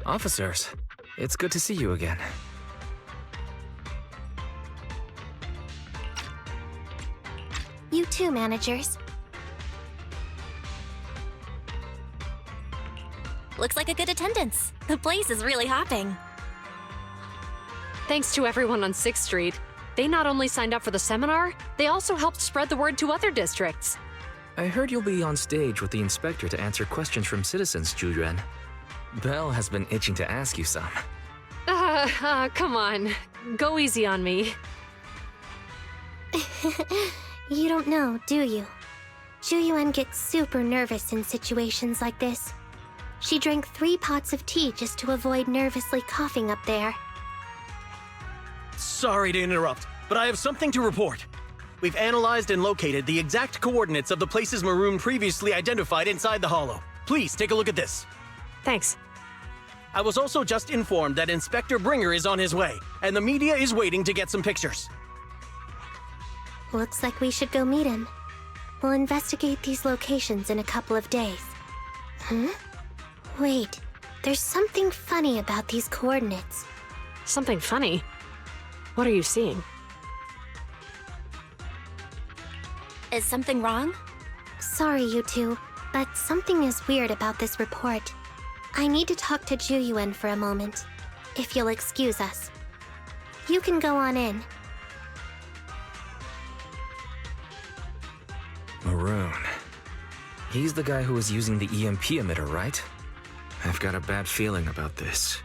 Officers, it's good to see you again. You too, managers. Looks like a good attendance. The place is really hopping. Thanks to everyone on 6th Street. They not only signed up for the seminar, they also helped spread the word to other districts. I heard you'll be on stage with the inspector to answer questions from citizens, Zhu. Belle has been itching to ask you some. Come on. Go easy on me. You don't know, do you? Zhu gets super nervous in situations like this. She drank 3 pots of tea just to avoid nervously coughing up there. Sorry to interrupt, but I have something to report. We've analyzed and located the exact coordinates of the places Maroon previously identified inside the hollow. Please take a look at this. Thanks. I was also just informed that Inspector Bringer is on his way, and the media is waiting to get some pictures. Looks like we should go meet him. We'll investigate these locations in a couple of days. Wait, there's something funny about these coordinates. Something funny? What are you seeing? Is something wrong? Sorry, you two, but something is weird about this report. I need to talk to Zhu for a moment, if you'll excuse us. You can go on in. Maroon. He's the guy who was using the EMP emitter, right? I've got a bad feeling about this.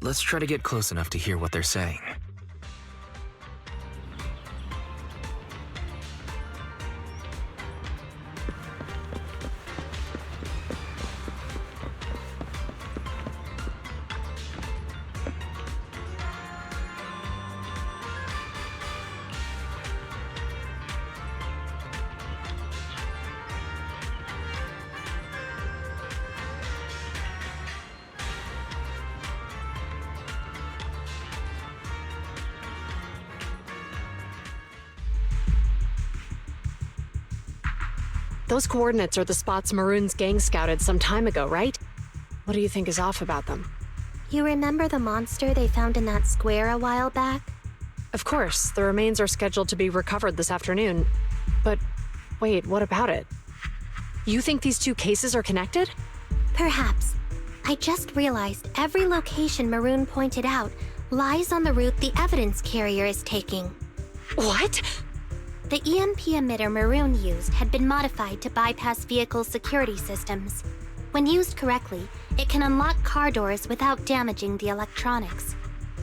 Let's try to get close enough to hear what they're saying. Those coordinates are the spots Maroon's gang scouted some time ago, right? What do you think is off about them? You remember the monster they found in that square a while back? Of course, the remains are scheduled to be recovered this afternoon. But wait, what about it? You think these 2 cases are connected? Perhaps. I just realized every location Maroon pointed out lies on the route the evidence carrier is taking. What? The EMP emitter Maroon used had been modified to bypass vehicle security systems. When used correctly, it can unlock car doors without damaging the electronics.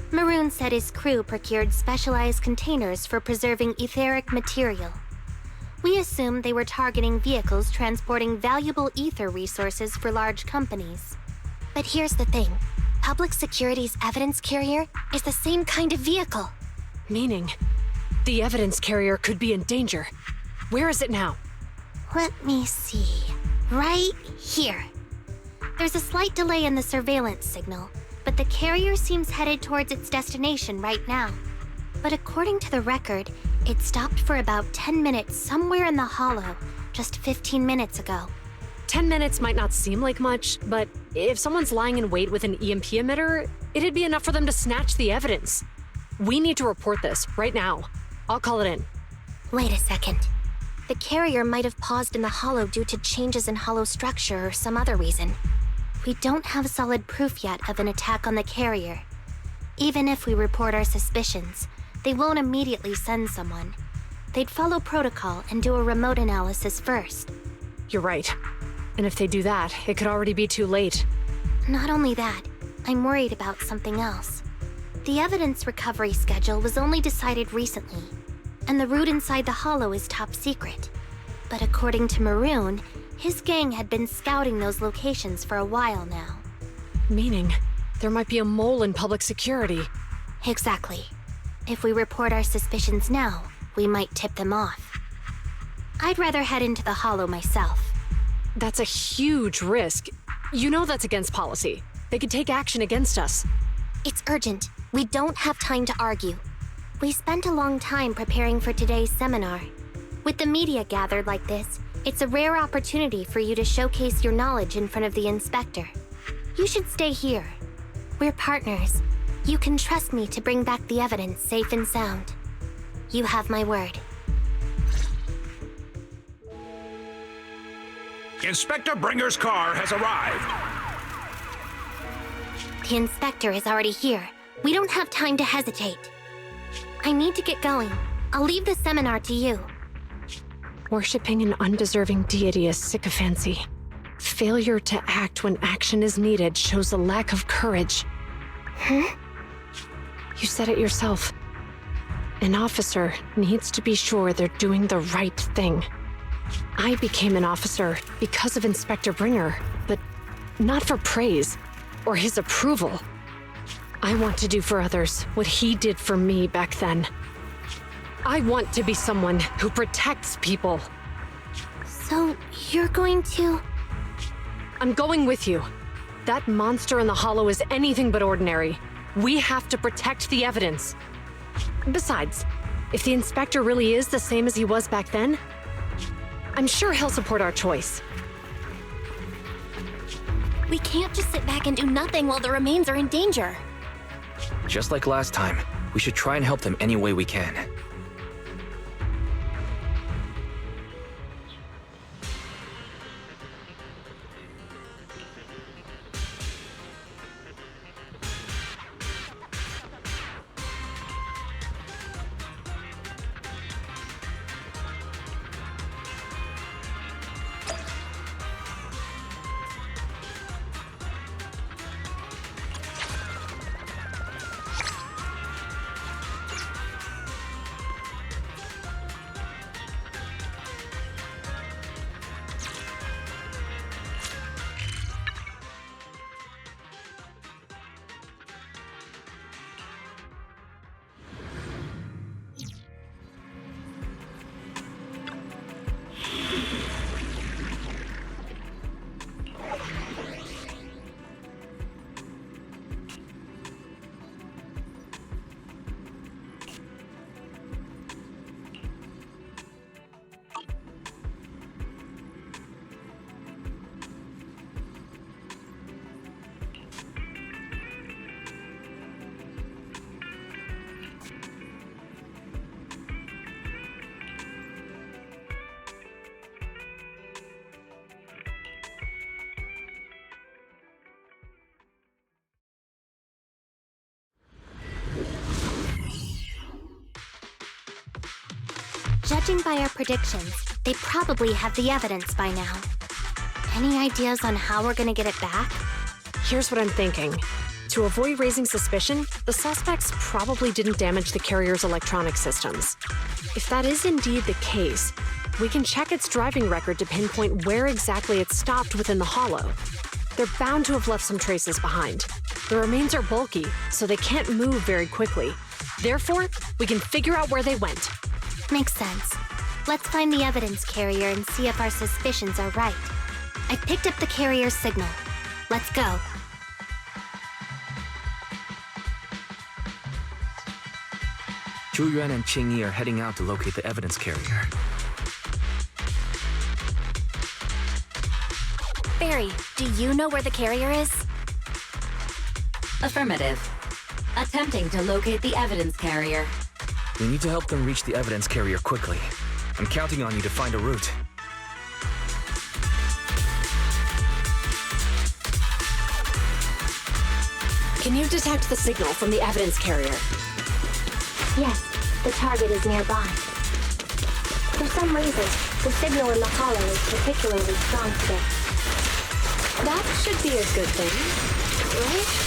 Maroon said his crew procured specialized containers for preserving etheric material. We assumed they were targeting vehicles transporting valuable ether resources for large companies. But here's the thing. Public Security's evidence carrier is the same kind of vehicle. Meaning, the evidence carrier could be in danger. Where is it now? Let me see. Right here. There's a slight delay in the surveillance signal, but the carrier seems headed towards its destination right now. But according to the record, it stopped for about 10 minutes somewhere in the hollow, just 15 minutes ago. 10 minutes might not seem like much, but if someone's lying in wait with an EMP emitter, it'd be enough for them to snatch the evidence. We need to report this right now. I'll call it in. Wait a second. The carrier might have paused in the hollow due to changes in hollow structure or some other reason. We don't have solid proof yet of an attack on the carrier. Even if we report our suspicions, they won't immediately send someone. They'd follow protocol and do a remote analysis first. You're right. And if they do that, it could already be too late. Not only that, I'm worried about something else. The evidence recovery schedule was only decided recently, and the route inside the hollow is top secret. But according to Maroon, his gang had been scouting those locations for a while now. Meaning, there might be a mole in public security. Exactly. If we report our suspicions now, we might tip them off. I'd rather head into the hollow myself. That's a huge risk. You know that's against policy. They could take action against us. It's urgent. We don't have time to argue. We spent a long time preparing for today's seminar. With the media gathered like this, it's a rare opportunity for you to showcase your knowledge in front of the inspector. You should stay here. We're partners. You can trust me to bring back the evidence safe and sound. You have my word. Inspector Bringer's car has arrived. The inspector is already here. We don't have time to hesitate. I need to get going. I'll leave the seminar to you. Worshipping an undeserving deity is sycophancy. Failure to act when action is needed shows a lack of courage. Huh? You said it yourself. An officer needs to be sure they're doing the right thing. I became an officer because of Inspector Bringer, but not for praise or his approval. I want to do for others what he did for me back then. I want to be someone who protects people. So, you're going to... I'm going with you. That monster in the hollow is anything but ordinary. We have to protect the evidence. Besides, if the inspector really is the same as he was back then, I'm sure he'll support our choice. We can't just sit back and do nothing while the remains are in danger. Just like last time, we should try and help them any way we can. Judging by our predictions, they probably have the evidence by now. Any ideas on how we're gonna get it back? Here's what I'm thinking. To avoid raising suspicion, the suspects probably didn't damage the carrier's electronic systems. If that is indeed the case, we can check its driving record to pinpoint where exactly it stopped within the hollow. They're bound to have left some traces behind. The remains are bulky, so they can't move very quickly. Therefore, we can figure out where they went. Makes sense. Let's find the evidence carrier and see if our suspicions are right. I picked up the carrier's signal. Let's go. Zhu Yuan and Qingyi are heading out to locate the evidence carrier. Barry, do you know where the carrier is? Affirmative. Attempting to locate the evidence carrier. We need to help them reach the evidence carrier quickly. I'm counting on you to find a route. Can you detect the signal from the evidence carrier? Yes, the target is nearby. For some reason, the signal in the hollow is particularly strong today. That should be a good thing, right?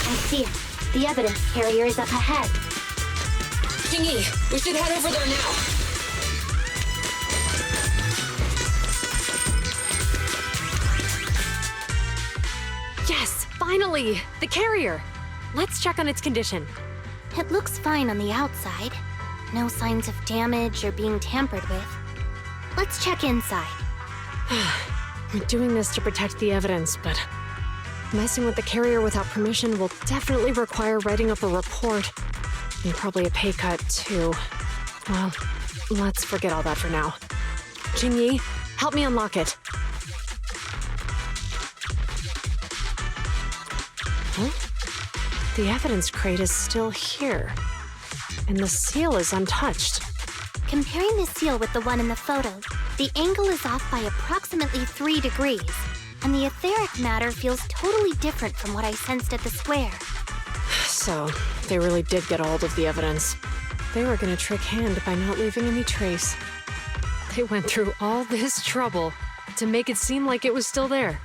I see it. The evidence carrier is up ahead. Qingyi, we should head over there now. Yes, finally! The carrier! Let's check on its condition. It looks fine on the outside. No signs of damage or being tampered with. Let's check inside. We're doing this to protect the evidence, but messing with the carrier without permission will definitely require writing up a report. And probably a pay cut, too. Well, let's forget all that for now. Qingyi, help me unlock it. Huh? The evidence crate is still here. And the seal is untouched. Comparing the seal with the one in the photo, the angle is off by approximately 3 degrees, and the etheric matter feels totally different from what I sensed at the square. So, they really did get a hold of the evidence. They were gonna trick Hand by not leaving any trace. They went through all this trouble to make it seem like it was still there.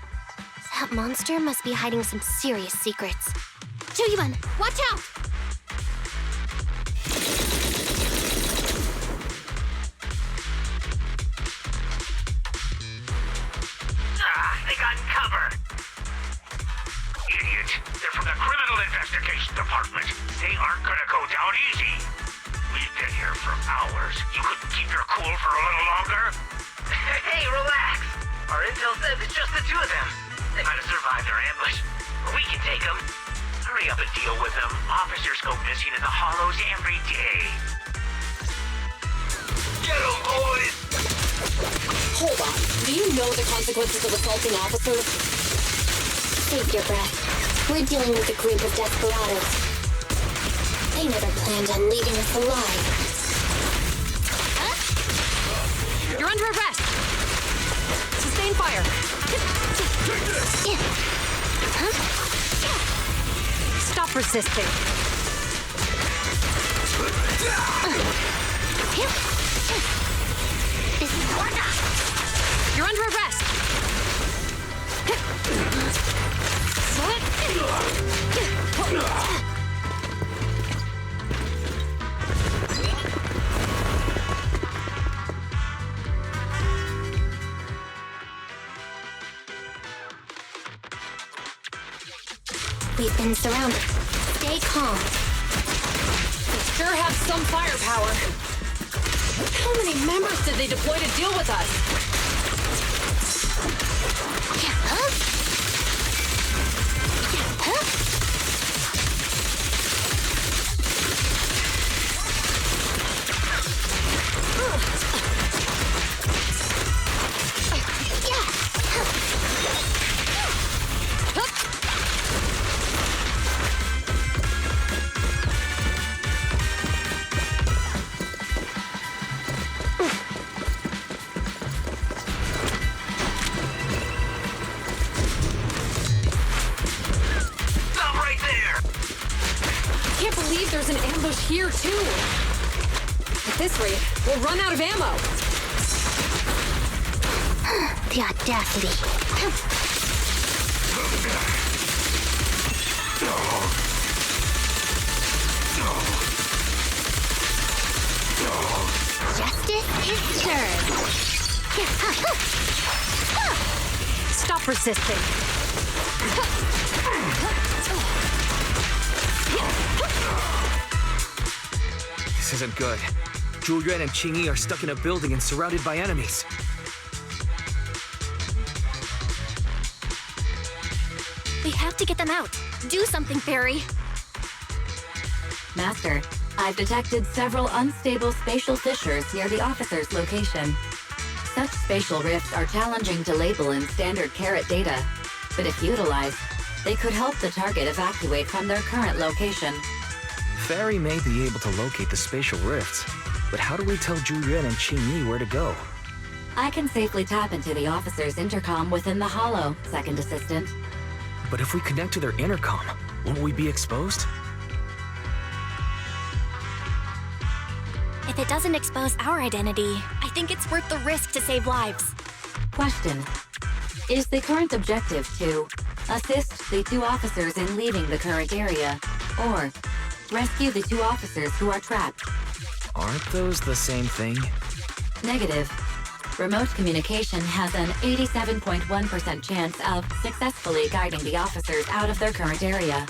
That monster must be hiding some serious secrets. Juyuan, watch out! They got cover. Idiot. They're from the Criminal Investigation Department. They aren't gonna go down easy. We've been here for hours. You couldn't keep your cool for a little longer? Hey, relax. Our intel says it's just the two of them. They might have survived our ambush. But we can take them. Hurry up and deal with them. Officers go missing in the hollows every day. Get them, boys! Hold on. Do you know the consequences of assaulting officers? Save your breath. We're dealing with a group of desperados. They never planned on leaving us alive. You're under arrest! Sustain fire! Stop resisting! This is Warda! You're under arrest! We've been surrounded. Stay calm. Sure have some firepower. How many members did they deploy to deal with us? There's an ambush here, too. At this rate, we'll run out of ammo. The audacity. Justice is served. Stop resisting. This isn't good. Julian and Qingyi are stuck in a building and surrounded by enemies. We have to get them out. Do something, Fairy. Master, I've detected several unstable spatial fissures near the officer's location. Such spatial rifts are challenging to label in standard carrot data, but if utilized, they could help the target evacuate from their current location. Fairy may be able to locate the spatial rifts, but how do we tell Julian and Qingyi where to go? I can safely tap into the officer's intercom within the hollow, Second Assistant. But if we connect to their intercom, won't we be exposed? If it doesn't expose our identity, I think it's worth the risk to save lives. Question. Is the current objective to assist the two officers in leaving the current area, or rescue the two officers who are trapped? Aren't those the same thing? Negative. Remote communication has an 87.1% chance of successfully guiding the officers out of their current area.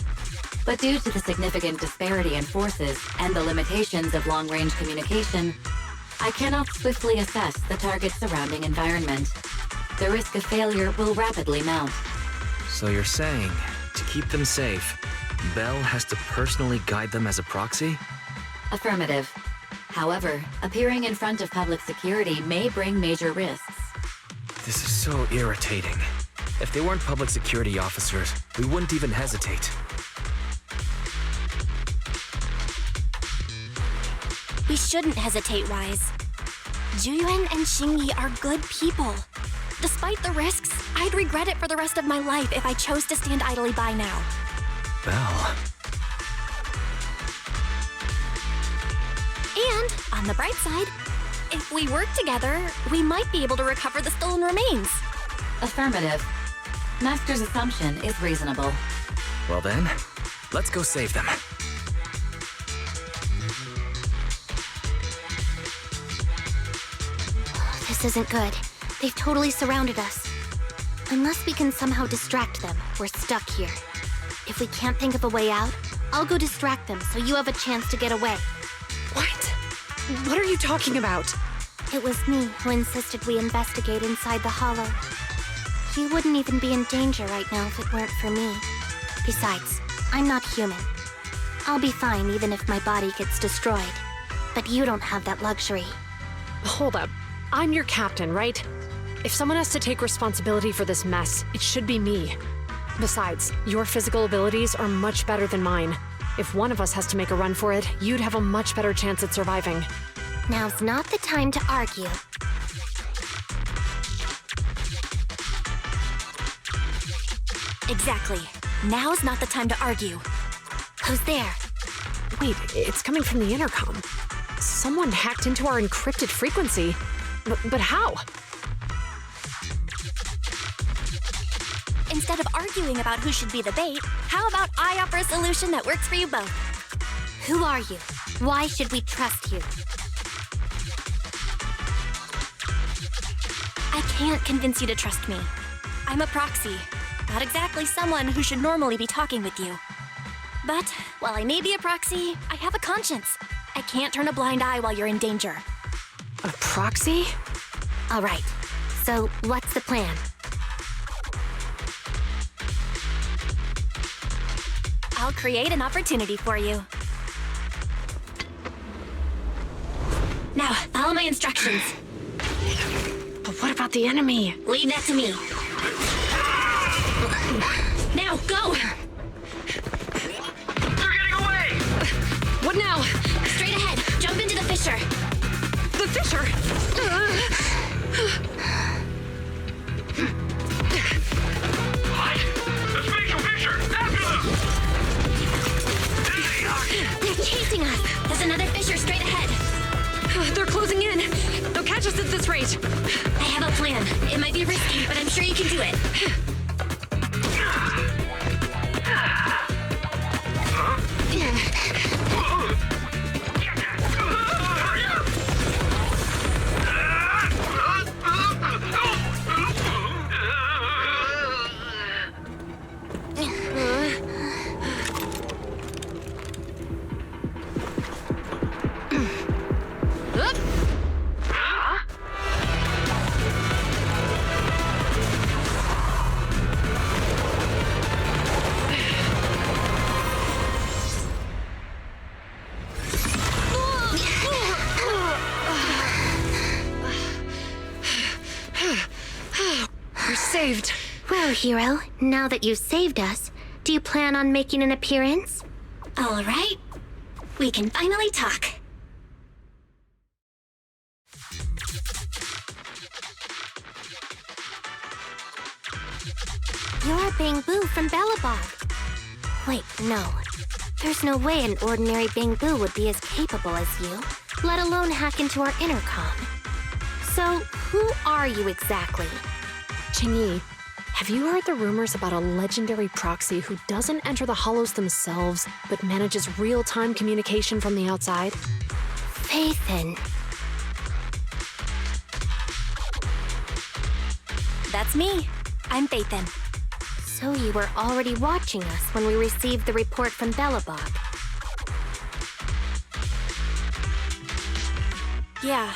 But due to the significant disparity in forces and the limitations of long-range communication, I cannot swiftly assess the target's surrounding environment. the risk of failure will rapidly mount. So you're saying, to keep them safe, Belle has to personally guide them as a proxy? Affirmative. However, appearing in front of public security may bring major risks. This is so irritating. If they weren't public security officers, we wouldn't even hesitate. We shouldn't hesitate, Wise. Juyuan and Qingyi are good people. Despite the risks, I'd regret it for the rest of my life if I chose to stand idly by now. Belle. And, on the bright side, if we work together, we might be able to recover the stolen remains. Affirmative. Master's assumption is reasonable. Well then, let's go save them. This isn't good. They've totally surrounded us. Unless we can somehow distract them, we're stuck here. If we can't think of a way out, I'll go distract them so you have a chance to get away. What? What are you talking about? It was me who insisted we investigate inside the hollow. You wouldn't even be in danger right now if it weren't for me. Besides, I'm not human. I'll be fine even if my body gets destroyed. But you don't have that luxury. Hold up. I'm your captain, right? If someone has to take responsibility for this mess, it should be me. Besides, your physical abilities are much better than mine. If one of us has to make a run for it, you'd have a much better chance at surviving. Now's not the time to argue. Exactly. Now's not the time to argue. Who's there? Wait, it's coming from the intercom. Someone hacked into our encrypted frequency. But how? Instead of arguing about who should be the bait, how about I offer a solution that works for you both? Who are you? Why should we trust you? I can't convince you to trust me. I'm a proxy, not exactly someone who should normally be talking with you. But while I may be a proxy, I have a conscience. I can't turn a blind eye while you're in danger. A proxy? All right. So, what's the plan? I'll create an opportunity for you. Now, follow my instructions. But what about the enemy? Leave that to me. Now, go! They're getting away! What now? Straight ahead. Jump into the fissure. The fissure! What? The spatial fissure! After them! There they are! They're chasing us. There's another fissure straight ahead. They're closing in. They'll catch us at this rate. I have a plan. It might be risky, but I'm sure you can do it. We're saved. Well, hero, now that you've saved us, do you plan on making an appearance? All right. We can finally talk. You're Bangbu from Bellabog. Wait, no. There's no way an ordinary Bangbu would be as capable as you, let alone hack into our intercom. So, who are you exactly? Qingyi, have you heard the rumors about a legendary proxy who doesn't enter the hollows themselves, but manages real-time communication from the outside? Faithin. That's me. I'm Faithin. So you were already watching us when we received the report from Bellabog. Yeah,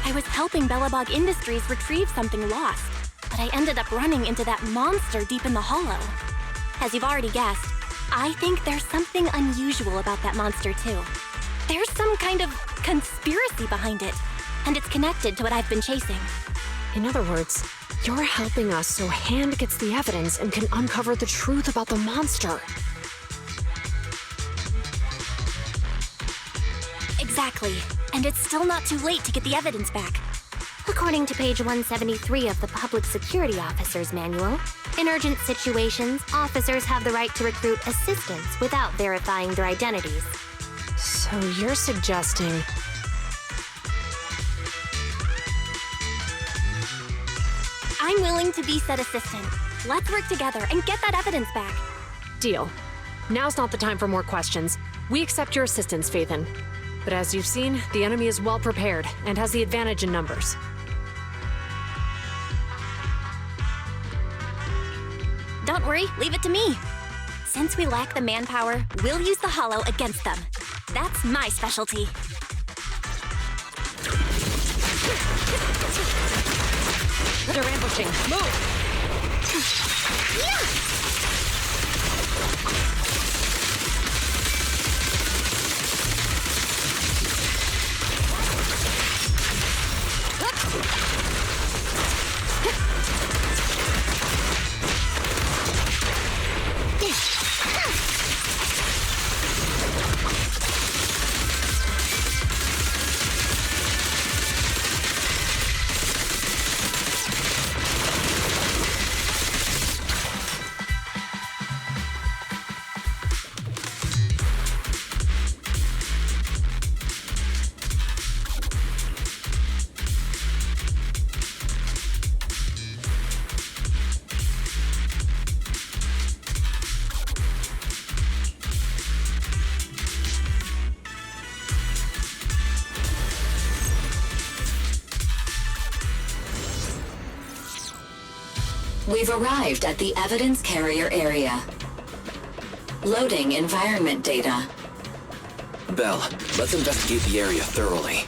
I was helping Bellabog Industries retrieve something lost. but I ended up running into that monster deep in the hollow. As you've already guessed, I think there's something unusual about that monster too. There's some kind of conspiracy behind it, and it's connected to what I've been chasing. In other words, you're helping us so Hand gets the evidence and can uncover the truth about the monster. Exactly. And it's still not too late to get the evidence back. According to page 173 of the Public Security Officer's Manual, in urgent situations, officers have the right to recruit assistants without verifying their identities. So you're suggesting... I'm willing to be said assistant. Let's work together and get that evidence back. Deal. Now's not the time for more questions. We accept your assistance, Phaethon. But as you've seen, the enemy is well prepared and has the advantage in numbers. Don't worry, leave it to me. Since we lack the manpower, we'll use the hollow against them. That's my specialty. They're ambushing. Move! We've arrived at the evidence carrier area. Loading environment data. Belle, let's investigate the area thoroughly.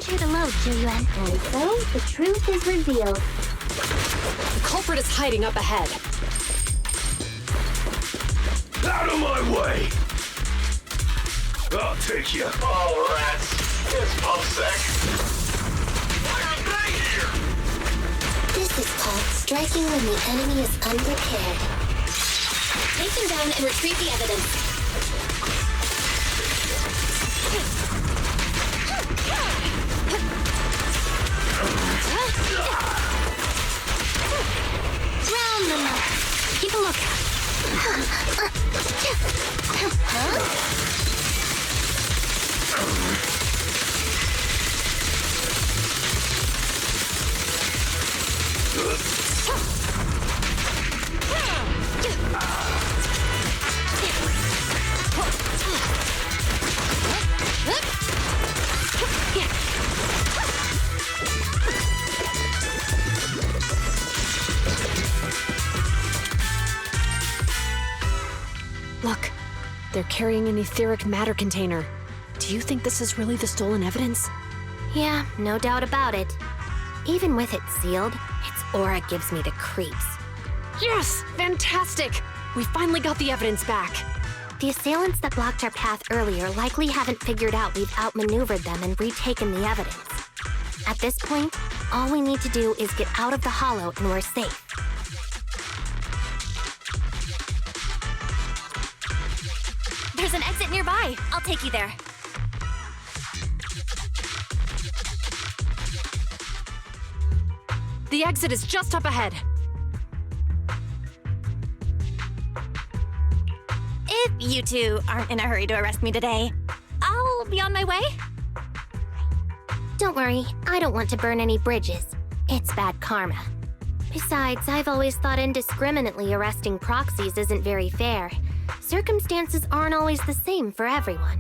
Center the load, Juyuan. And so, the truth is revealed. The culprit is hiding up ahead. Out of my way! I'll take you. Oh, rats. It's Pumsec. Why are they here? This is called striking when the enemy is unprepared. Take them down and retrieve the evidence. Round them up. Keep a lookout. Look, they're carrying an etheric matter container. Do you think this is really the stolen evidence? Yeah, no doubt about it. Even with it sealed, its aura gives me the creeps. Yes! Fantastic! We finally got the evidence back. The assailants that blocked our path earlier likely haven't figured out we've outmaneuvered them and retaken the evidence. At this point, all we need to do is get out of the hollow and we're safe. There's an exit nearby. I'll take you there. The exit is just up ahead. If you two aren't in a hurry to arrest me today, I'll be on my way. Don't worry, I don't want to burn any bridges. It's bad karma. Besides, I've always thought indiscriminately arresting proxies isn't very fair. Circumstances aren't always the same for everyone.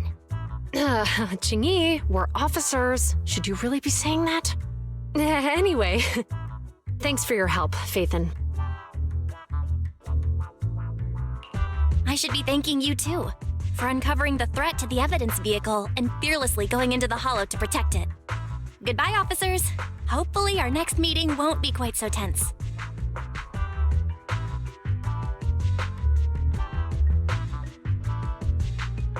Qingyi, we're officers. Should you really be saying that? Anyway, thanks for your help, Phaethon. I should be thanking you too, for uncovering the threat to the evidence vehicle and fearlessly going into the hollow to protect it. Goodbye, officers. Hopefully our next meeting won't be quite so tense.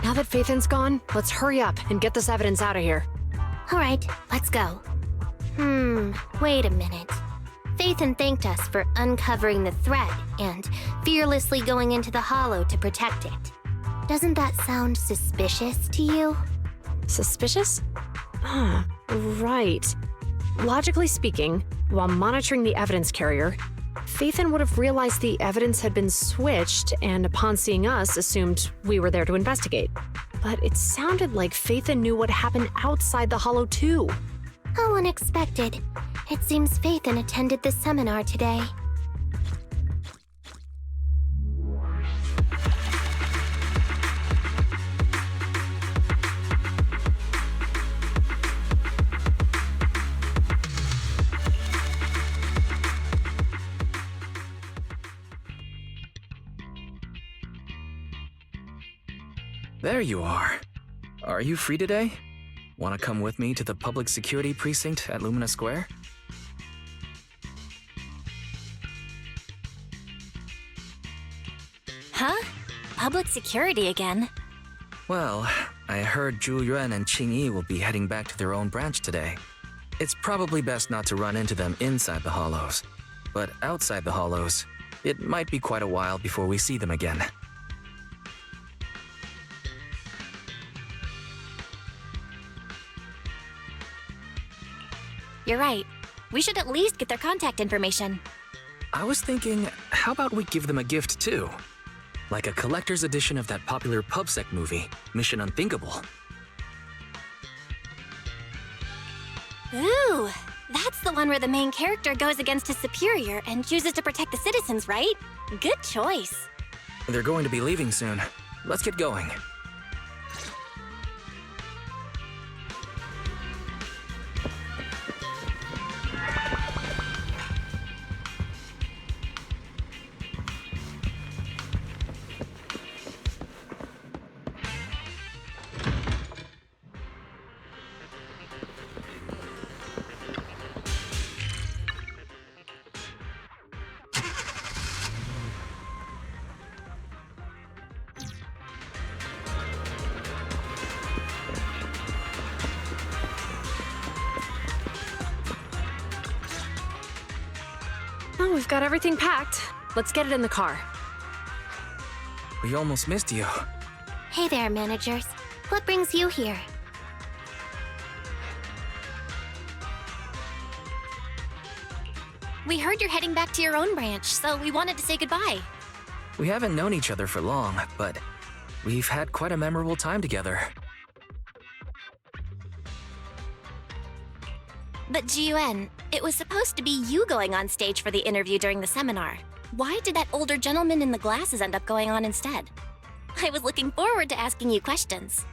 Now that Phaethon's gone, let's hurry up and get this evidence out of here. All right, let's go. Wait a minute. Phaethon thanked us for uncovering the threat and fearlessly going into the hollow to protect it. Doesn't that sound suspicious to you? Suspicious? Right. Logically speaking, while monitoring the evidence carrier, Phaethon would have realized the evidence had been switched and upon seeing us assumed we were there to investigate. But it sounded like Phaethon knew what happened outside the hollow too. How unexpected. It seems Phaethon attended the seminar today. There you are. Are you free today? Want to come with me to the public security precinct at Lumina Square? Huh? Public security again? Well, I heard Zhu Yuan and Qingyi will be heading back to their own branch today. It's probably best not to run into them inside the hollows. But outside the hollows, it might be quite a while before we see them again. You're right. We should at least get their contact information. I was thinking, how about we give them a gift too? Like a collector's edition of that popular PubSec movie, Mission Unthinkable. Ooh, that's the one where the main character goes against his superior and chooses to protect the citizens, right? Good choice. They're going to be leaving soon. Let's get going. we've got everything packed. Let's get it in the car. We almost missed you. Hey there, managers. What brings you here? We heard you're heading back to your own branch, so we wanted to say goodbye. We haven't known each other for long, but we've had quite a memorable time together. But Jiuan, it was supposed to be you going on stage for the interview during the seminar. Why did that older gentleman in the glasses end up going on instead? I was looking forward to asking you questions.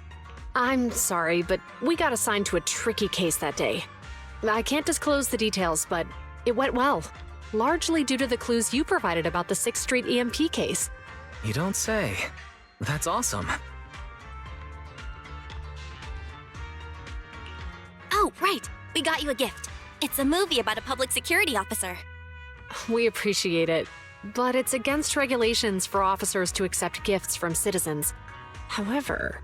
I'm sorry, but we got assigned to a tricky case that day. I can't disclose the details, but it went well. Largely due to the clues you provided about the 6th Street EMP case. You don't say. That's awesome. Oh, right. We got you a gift. It's a movie about a public security officer. We appreciate it, but it's against regulations for officers to accept gifts from citizens. However,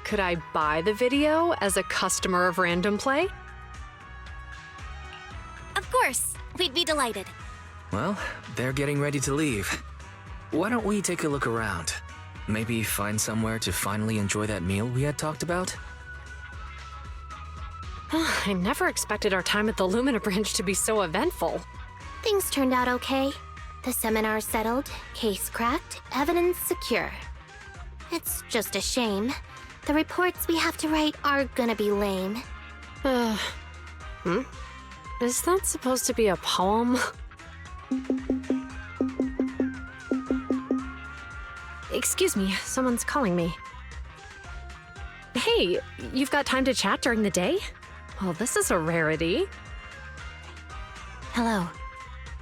could I buy the video as a customer of Random Play? Of course. We'd be delighted. Well, they're getting ready to leave. Why don't we take a look around? Maybe find somewhere to finally enjoy that meal we had talked about? I never expected our time at the Lumina branch to be so eventful. Things turned out okay. The seminar settled, case cracked, evidence secure. It's just a shame. The reports we have to write are gonna be lame. Is that supposed to be a poem? Excuse me, someone's calling me. Hey, you've got time to chat during the day? Well, this is a rarity. Hello.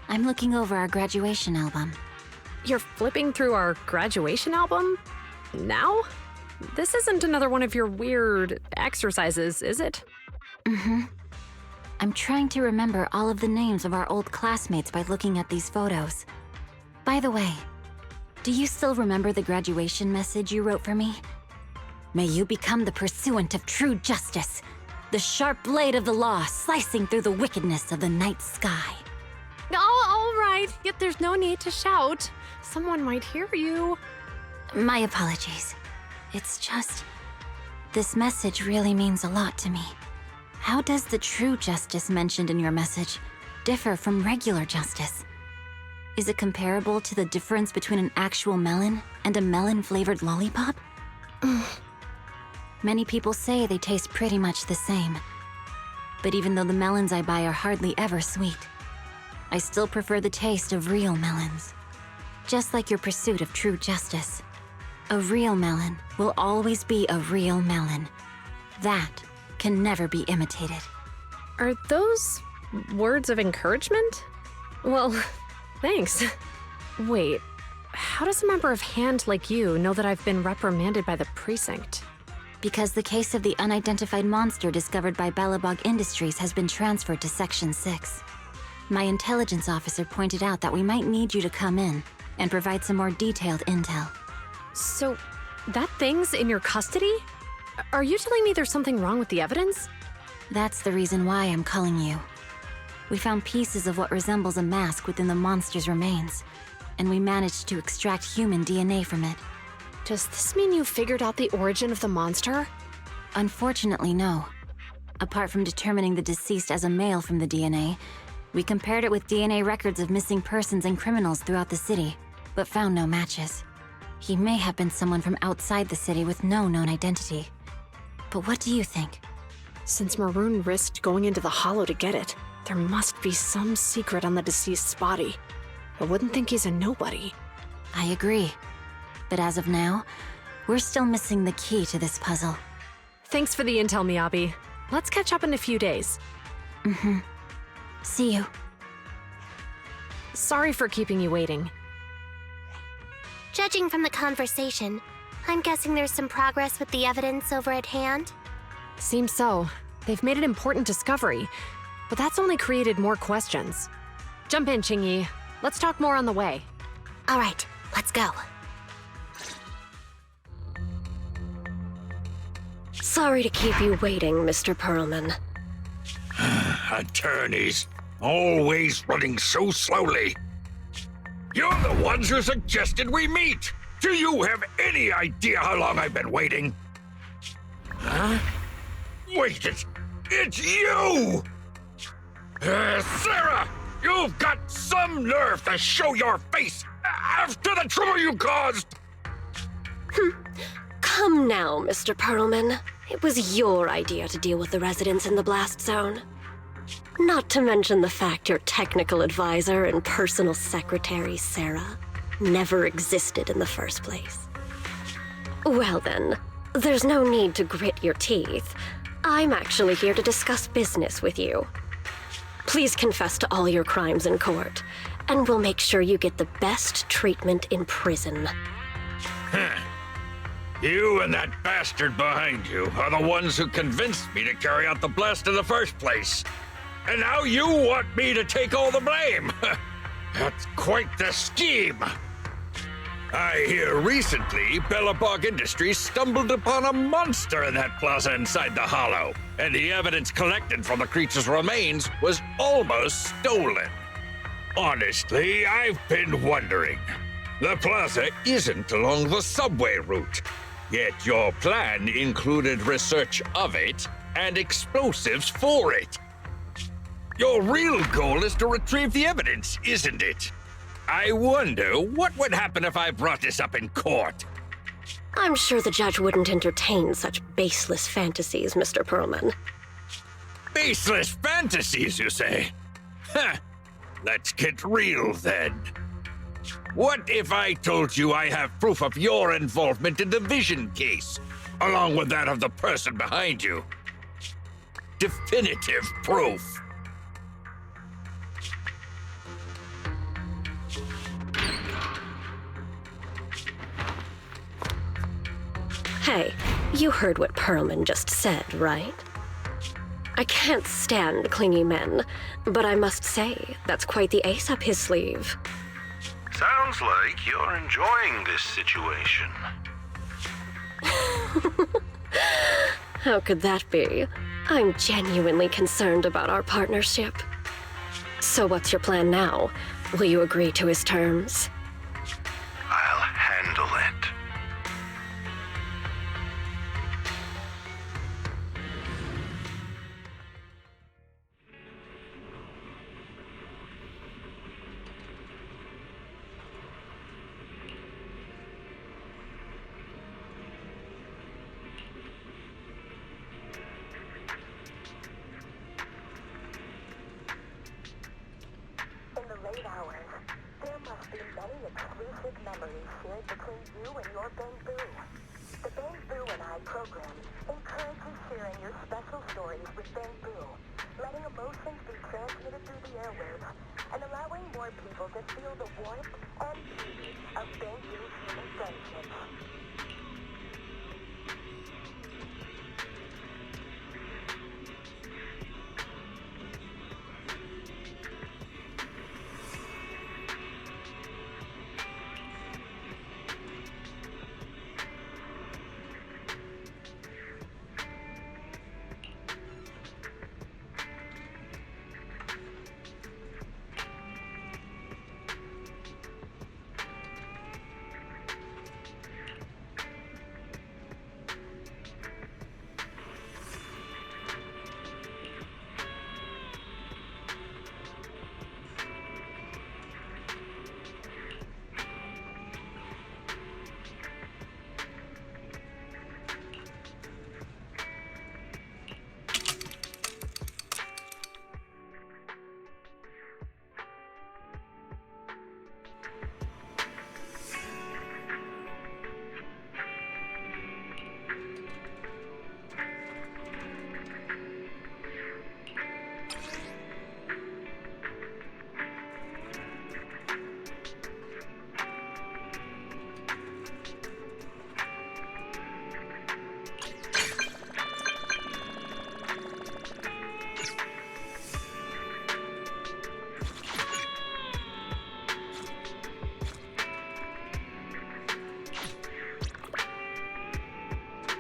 I'm looking over our graduation album. You're flipping through our graduation album? Now? This isn't another one of your weird exercises, is it? I'm trying to remember all of the names of our old classmates by looking at these photos. By the way, do you still remember the graduation message you wrote for me? May you become the pursuant of true justice, the sharp blade of the law slicing through the wickedness of the night sky. Oh, all right. Yet there's no need to shout. Someone might hear you. My apologies. It's just, this message really means a lot to me. How does the true justice mentioned in your message differ from regular justice? Is it comparable to the difference between an actual melon and a melon-flavored lollipop? Many people say they taste pretty much the same. But even though the melons I buy are hardly ever sweet, I still prefer the taste of real melons. Just like your pursuit of true justice. A real melon will always be a real melon. That can never be imitated. Are those words of encouragement? Well, thanks. Wait, how does a member of Hand like you know that I've been reprimanded by the precinct? Because the case of the unidentified monster discovered by Bellabog Industries has been transferred to Section 6. My intelligence officer pointed out that we might need you to come in and provide some more detailed intel. So, that thing's in your custody? Are you telling me there's something wrong with the evidence? That's the reason why I'm calling you. We found pieces of what resembles a mask within the monster's remains, and we managed to extract human DNA from it. Does this mean you figured out the origin of the monster? Unfortunately, no. Apart from determining the deceased as a male from the DNA, we compared it with DNA records of missing persons and criminals throughout the city, but found no matches. He may have been someone from outside the city with no known identity. But what do you think? Since Maroon risked going into the Hollow to get it, there must be some secret on the deceased's body. I wouldn't think he's a nobody. I agree. But as of now, we're still missing the key to this puzzle. Thanks for the intel, Miyabi. Let's catch up in a few days. See you. Sorry for keeping you waiting. Judging from the conversation, I'm guessing there's some progress with the evidence over at Hand? Seems so. They've made an important discovery, but that's only created more questions. Jump in, Qingyi. Let's talk more on the way. All right, let's go. Sorry to keep you waiting, Mr. Perlman. Attorneys, always running so slowly. You're the ones who suggested we meet! Do you have any idea how long I've been waiting? Huh? Wait, it's you! Sarah! You've got some nerve to show your face after the trouble you caused! Come now, Mr. Perlman. It was your idea to deal with the residents in the blast zone. Not to mention the fact your technical advisor and personal secretary, Sarah, never existed in the first place. Well then, there's no need to grit your teeth. I'm actually here to discuss business with you. Please confess to all your crimes in court, and we'll make sure you get the best treatment in prison. You and that bastard behind you are the ones who convinced me to carry out the blast in the first place. And now you want me to take all the blame. That's quite the scheme. I hear recently Bellabog Industries stumbled upon a monster in that plaza inside the hollow, and the evidence collected from the creature's remains was almost stolen. Honestly, I've been wondering. The plaza isn't along the subway route, yet your plan included research of it and explosives for it. Your real goal is to retrieve the evidence, isn't it? I wonder what would happen if I brought this up in court. I'm sure the judge wouldn't entertain such baseless fantasies, Mr. Perlman. Baseless fantasies, you say? Huh. Let's get real then. What if I told you I have proof of your involvement in the Vision case, along with that of the person behind you? Definitive proof. Hey, you heard what Perlman just said, right? I can't stand clingy men, but I must say, that's quite the ace up his sleeve. Sounds like you're enjoying this situation. How could that be? I'm genuinely concerned about our partnership. So what's your plan now? Will you agree to his terms? I'll handle it. In the late hours, there must be many exclusive memories shared between you and your Bamboo. The Bamboo and I program encourages sharing your special stories with Bamboo, letting emotions be transmitted through the airwaves, and allowing more people to feel the warmth and beauty of Bamboo's human friendships.